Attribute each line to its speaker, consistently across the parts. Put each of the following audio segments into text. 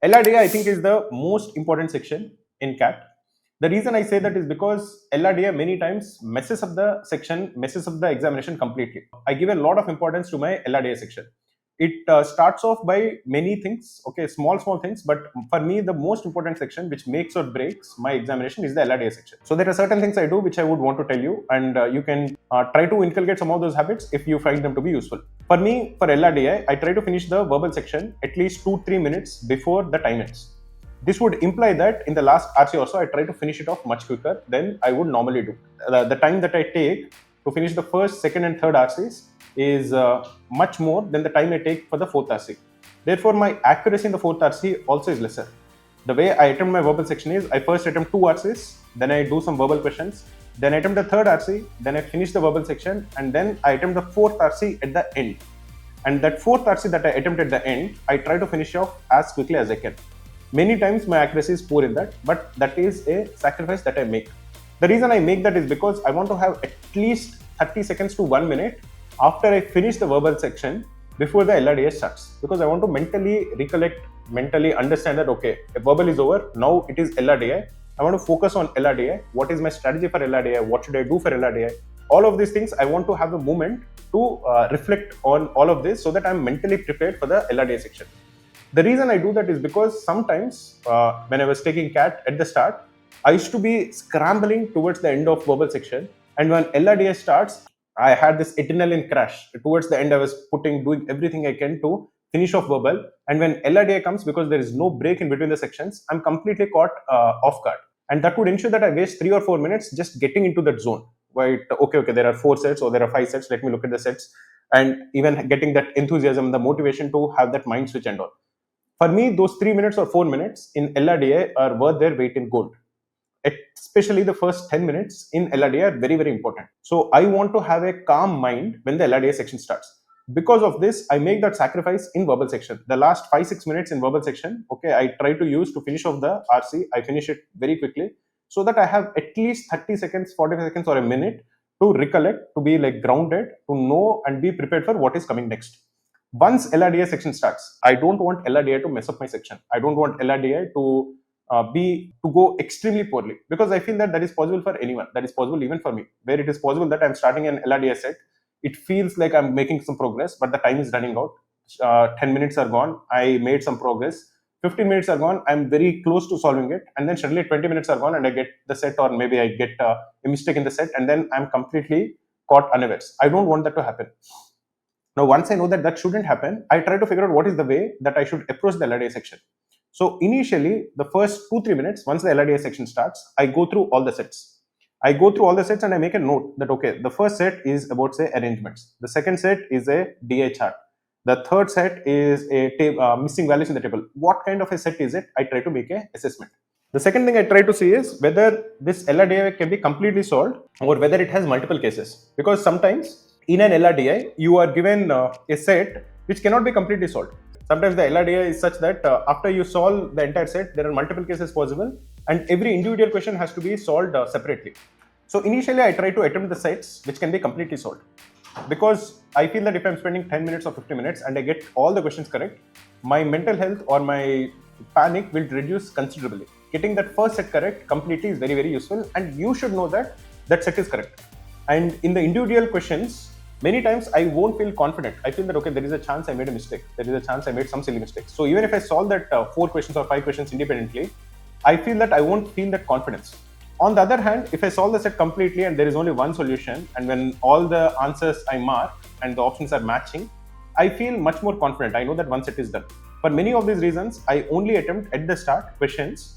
Speaker 1: LRDI, I think, is the most important section in CAT. The reason I say that is because LRDI many times messes up the section, messes up the examination completely. I give a lot of importance to my LRDI section. It starts off by many things, okay, small things, but for me, the most important section which makes or breaks my examination is the LRDI section. So there are certain things I do which I would want to tell you, and you can try to inculcate some of those habits if you find them to be useful. For me, for LRDI, I try to finish the verbal section at least 2-3 minutes before the time ends. This would imply that in the last RC also, I try to finish it off much quicker than I would normally do. The time that I take to finish the first, second, and third RCs is much more than the time I take for the fourth RC. Therefore, my accuracy in the fourth RC also is lesser. The way I attempt my verbal section is I first attempt 2 RCs, then I do some verbal questions, then I attempt the third RC, then I finish the verbal section, and then I attempt the fourth RC at the end. And that fourth RC that I attempt at the end, I try to finish off as quickly as I can. Many times my accuracy is poor in that, but that is a sacrifice that I make. The reason I make that is because I want to have at least 30 seconds to 1 minute after I finish the verbal section before the LRDI starts. Because I want to mentally recollect, mentally understand that, okay, if verbal is over, now it is LRDI. I want to focus on LRDI. What is my strategy for LRDI? What should I do for LRDI? All of these things, I want to have a moment to reflect on all of this so that I'm mentally prepared for the LRDI section. The reason I do that is because sometimes when I was taking CAT at the start, I used to be scrambling towards the end of verbal section, and when LRDI starts, I had this adrenaline crash. Towards the end, I was doing everything I can to finish off verbal, and when LRDI comes, because there is no break in between the sections, I'm completely caught off guard, and that would ensure that I waste 3 or 4 minutes just getting into that zone. Right? Okay, there are 4 sets or there are 5 sets. Let me look at the sets, and even getting that enthusiasm, the motivation to have that mind switch and all. For me, those 3 minutes or 4 minutes in LRDI are worth their weight in gold. Especially the first 10 minutes in LRDI are very, very important. So I want to have a calm mind when the LRDI section starts. Because of this, I make that sacrifice in verbal section. The last 5-6 minutes in verbal section, okay, I try to use to finish off the RC. I finish it very quickly so that I have at least 30 seconds, 45 seconds or a minute to recollect, to be like grounded, to know and be prepared for what is coming next. Once LRDI section starts, I don't want LRDI to mess up my section. I don't want LRDI to go extremely poorly, because I feel that is possible for anyone. That is possible even for me, where it is possible that I'm starting an LRDI set. It feels like I'm making some progress, but the time is running out. 10 minutes are gone. I made some progress. 15 minutes are gone. I'm very close to solving it, and then suddenly 20 minutes are gone, and I get the set, or maybe I get a mistake in the set, and then I'm completely caught unawares. I don't want that to happen. Now, once I know that that shouldn't happen, I try to figure out what is the way that I should approach the LRDI section. So initially, the first 2-3 minutes, once the LRDI section starts, I go through all the sets. I go through all the sets and I make a note that, okay, the first set is about, say, arrangements. The second set is a DI chart. The third set is a missing values in the table. What kind of a set is it? I try to make an assessment. The second thing I try to see is whether this LRDI can be completely solved or whether it has multiple cases. Because sometimes in an LRDI, you are given a set which cannot be completely solved. Sometimes the LRDI is such that after you solve the entire set, there are multiple cases possible, and every individual question has to be solved separately. So initially, I try to attempt the sets which can be completely solved, because I feel that if I'm spending 10 minutes or 50 minutes and I get all the questions correct, my mental health or my panic will reduce considerably. Getting that first set correct completely is very, very useful, and you should know that that set is correct. And in the individual questions, many times I won't feel confident. I feel that, okay, there is a chance I made a mistake. There is a chance I made some silly mistake. So even if I solve that 4 questions or 5 questions independently, I feel that I won't feel that confidence. On the other hand, if I solve the set completely and there is only one solution, and when all the answers I mark and the options are matching, I feel much more confident. I know that one set is done. For many of these reasons, I only attempt at the start questions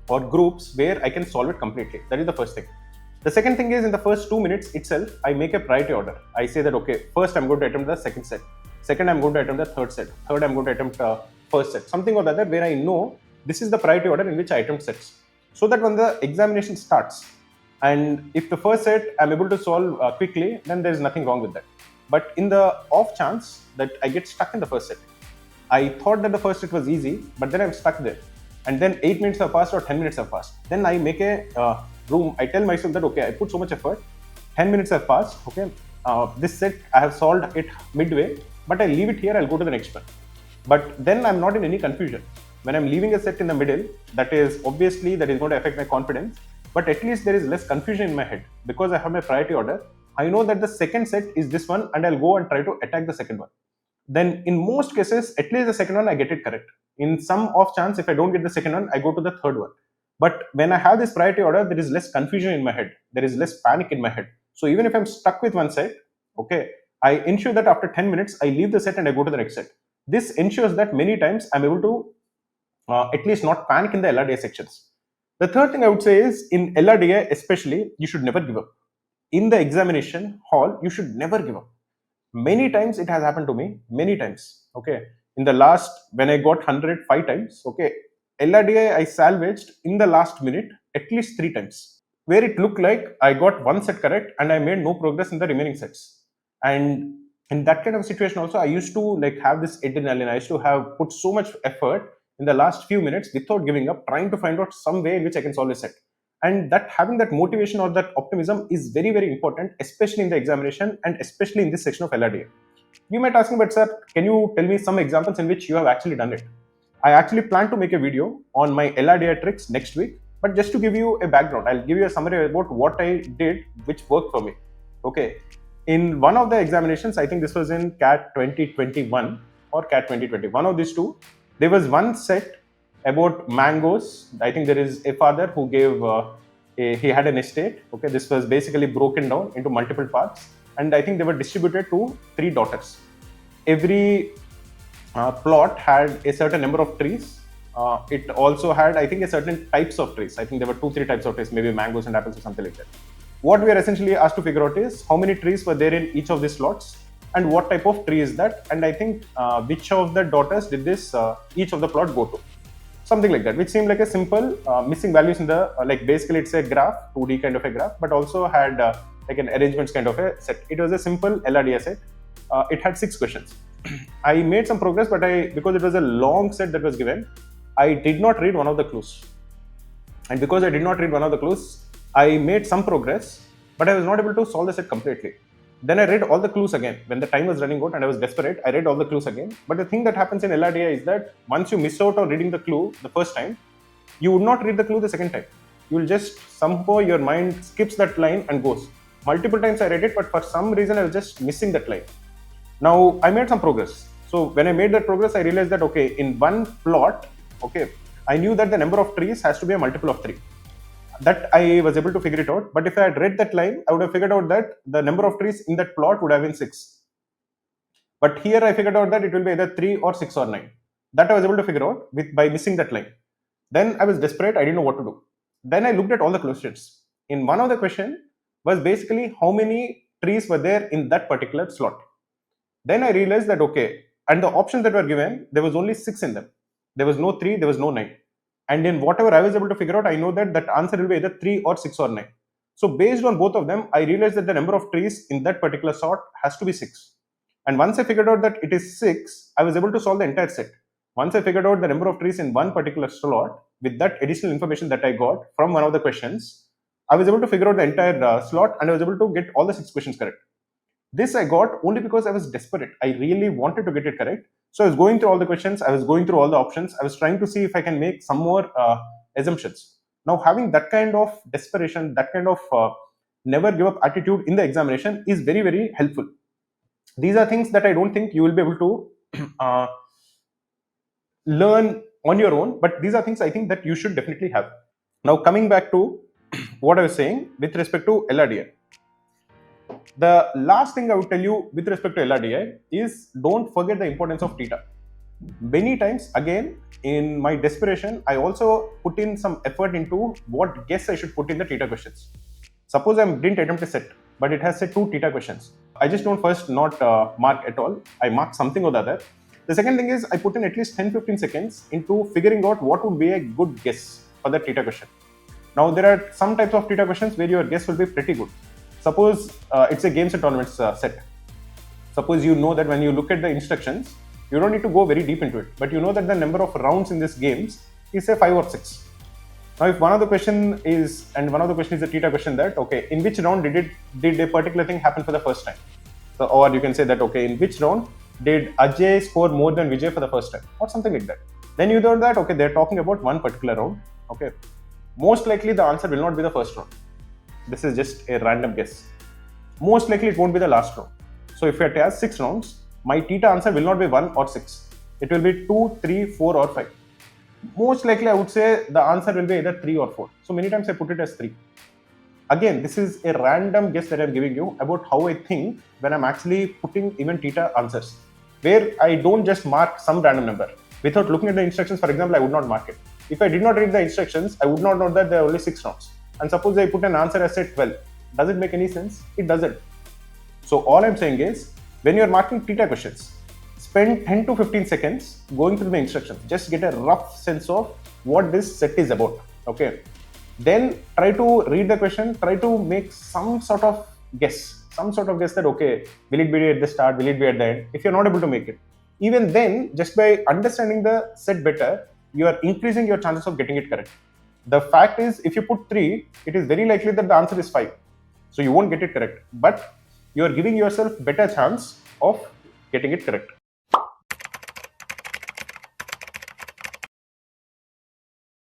Speaker 1: or groups where I can solve it completely. That is the first thing. The second thing is, in the first 2 minutes itself, I make a priority order. I say that, okay, first I'm going to attempt the second set. Second, I'm going to attempt the third set. Third, I'm going to attempt first set. Something or the other where I know this is the priority order in which I attempt sets. So that when the examination starts, and if the first set I'm able to solve quickly, then there is nothing wrong with that. But in the off chance that I get stuck in the first set, I thought that the first set was easy, but then I'm stuck there. And then 8 minutes have passed or 10 minutes have passed. Then I make a room. I tell myself that, okay, I put so much effort, 10 minutes have passed, okay, this set I have solved it midway, but I leave it here, I'll go to the next one. But then I'm not in any confusion. When I'm leaving a set in the middle, that is obviously that is going to affect my confidence, but at least there is less confusion in my head because I have my priority order. I know that the second set is this one and I'll go and try to attack the second one. Then in most cases, at least the second one I get it correct. In some off chance, if I don't get the second one, I go to the third one. But when I have this priority order, there is less confusion in my head. There is less panic in my head. So even if I'm stuck with one set, okay, I ensure that after 10 minutes, I leave the set and I go to the next set. This ensures that many times I'm able to at least not panic in the LRDI sections. The third thing I would say is in LRDI especially, you should never give up. In the examination hall, you should never give up. Many times it has happened to me, many times. Okay, in the last, when I got 100 5 times, okay, LRDI I salvaged in the last minute at least 3 times, where it looked like I got one set correct and I made no progress in the remaining sets. And in that kind of situation also, I used to like have this adrenaline. I used to have put so much effort in the last few minutes without giving up, trying to find out some way in which I can solve a set. And that having that motivation or that optimism is very, very important, especially in the examination and especially in this section of LRDI. You might ask me, but sir, can you tell me some examples in which you have actually done it? I actually plan to make a video on my LRDI tricks next week, but just to give you a background, I'll give you a summary about what I did which worked for me. Okay, in one of the examinations, I think this was in CAT 2021 or CAT 2020, one of these two, there was one set about mangoes. I think there is a father who gave he had an estate. Okay, this was basically broken down into multiple parts, and I think they were distributed to 3 daughters. Every plot had a certain number of trees. It also had, I think, a certain types of trees. I think there were 2-3 types of trees, maybe mangoes and apples or something like that. What we are essentially asked to figure out is how many trees were there in each of these slots and what type of tree is that, and I think which of the daughters did this each of the plot go to. Something like that, which seemed like a simple missing values in the like basically it's a graph, 2D kind of a graph, but also had like an arrangements kind of a set. It was a simple LRDI set. It had 6 questions. I made some progress, but because it was a long set that was given, I did not read one of the clues. And because I did not read one of the clues, I made some progress, but I was not able to solve the set completely. Then I read all the clues again. When the time was running out and I was desperate, I read all the clues again. But the thing that happens in LRDI is that once you miss out on reading the clue the first time, you would not read the clue the second time. You will just somehow your mind skips that line and goes. Multiple times I read it, but for some reason I was just missing that line. Now I made some progress. So when I made that progress, I realized that okay, in one plot, okay, I knew that the number of trees has to be a multiple of 3. That I was able to figure it out. But if I had read that line, I would have figured out that the number of trees in that plot would have been 6. But here I figured out that it will be either 3 or 6 or 9. That I was able to figure out by missing that line. Then I was desperate. I didn't know what to do. Then I looked at all the questions. In one of the question was basically how many trees were there in that particular slot. Then I realized that okay, and the options that were given, there was only 6 in them. There was no 3, there was no 9. And in whatever I was able to figure out, I know that that answer will be either 3 or 6 or 9. So based on both of them, I realized that the number of trees in that particular slot has to be 6. And once I figured out that it is 6, I was able to solve the entire set. Once I figured out the number of trees in one particular slot, with that additional information that I got from one of the questions, I was able to figure out the entire slot and I was able to get all the 6 questions correct. This I got only because I was desperate. I really wanted to get it correct. So I was going through all the questions, I was going through all the options, I was trying to see if I can make some more assumptions. Now having that kind of desperation, that kind of never give up attitude in the examination is very, very helpful. These are things that I don't think you will be able to learn on your own, but these are things I think that you should definitely have. Now coming back to what I was saying with respect to LRDI. The last thing I would tell you with respect to LRDI is don't forget the importance of TITA. Many times, again, in my desperation, I also put in some effort into what guess I should put in the TITA questions. Suppose I didn't attempt a set, but it has said 2 TITA questions. I just don't first not mark at all. I mark something or the other. The second thing is I put in at least 10-15 seconds into figuring out what would be a good guess for the TITA question. Now, there are some types of TITA questions where your guess will be pretty good. Suppose it's a games and tournaments set. Suppose you know that when you look at the instructions, you don't need to go very deep into it, but you know that the number of rounds in this games is say 5 or 6. Now, if one of the question is, and one of the question is a TITA question that, okay, in which round did a particular thing happen for the first time? or you can say that, okay, in which round did Ajay score more than Vijay for the first time, or something like that. Then you know that, okay, they're talking about one particular round. Okay, most likely the answer will not be the first round. This is just a random guess. Most likely it won't be the last round. So if it has 6 rounds, my TITA answer will not be 1 or 6. It will be 2, 3, 4 or 5. Most likely I would say the answer will be either 3 or 4. So many times I put it as 3. Again, this is a random guess that I'm giving you about how I think when I'm actually putting even TITA answers, where I don't just mark some random number. Without looking at the instructions, for example, I would not mark it. If I did not read the instructions, I would not know that there are only 6 rounds. And suppose I put an answer as say 12. Does it make any sense? It doesn't. So all I'm saying is, when you're marking TITA questions, spend 10 to 15 seconds going through the instructions. Just get a rough sense of what this set is about. Okay. Then try to read the question, try to make some sort of guess that, okay, will it be at the start, will it be at the end? If you're not able to make it, even then, just by understanding the set better, you are increasing your chances of getting it correct. The fact is, if you put 3, it is very likely that the answer is 5. So you won't get it correct, but you are giving yourself better chance of getting it correct.